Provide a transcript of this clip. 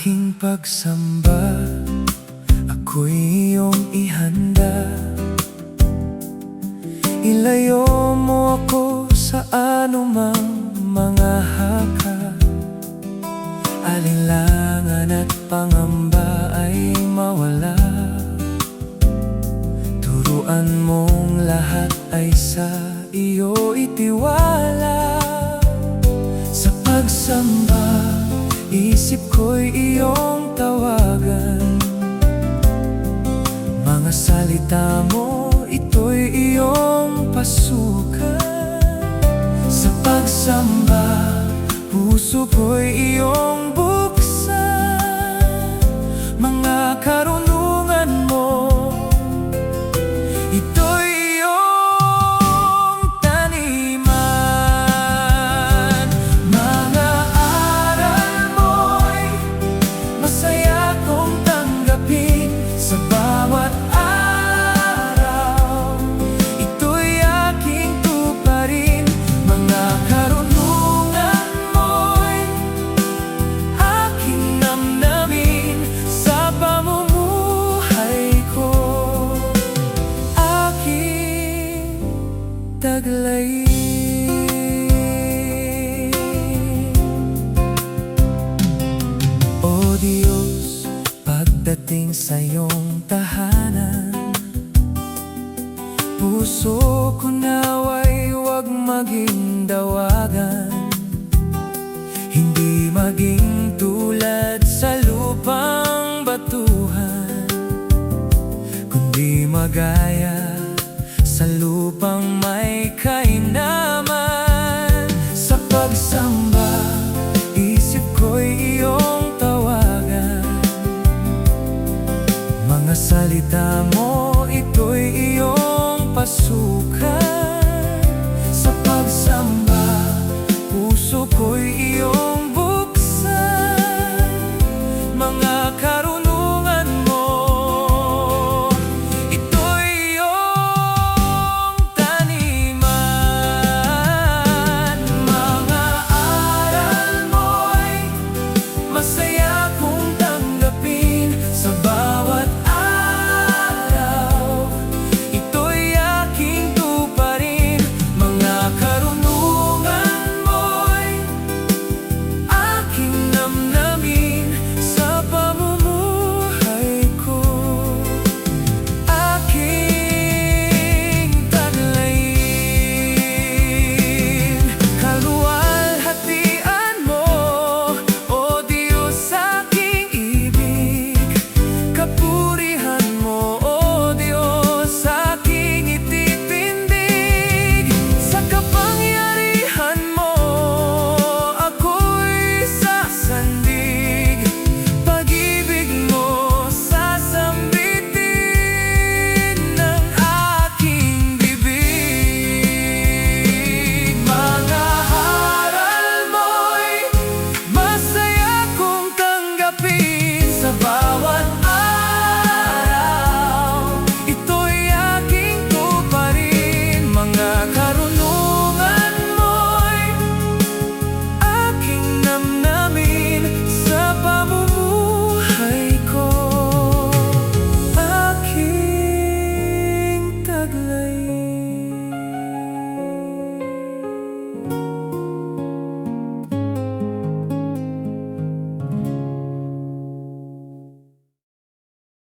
aking pagsamba, ako'y iyong ihanda. Ilayo mo ako sa anumang mga haka. Alinlangan at pangamba ay mawala. Turuan mong lahat ay sa iyo itiwala. Sa pagsamba, isip ko'y iyong tawagan. Mga salita mo, ito'y iyong pasukan. Sa pagsamba, puso ko'y iyong buksan. Mga karunungan mo, ito'y iyong taniman. Mga aral mo'y masaya kong tanggapin. Sa bawat araw, ito'y aking tuparin. Mga karunungan mo'y aking namnamin. Sa pamumuhay ko, aking taglayin. O Diyos, pagdating sa iyong tahanan, puso ko nawa'y huwag maging dawagan. Hindi maging tulad sa lupang batuhan, kundi magaya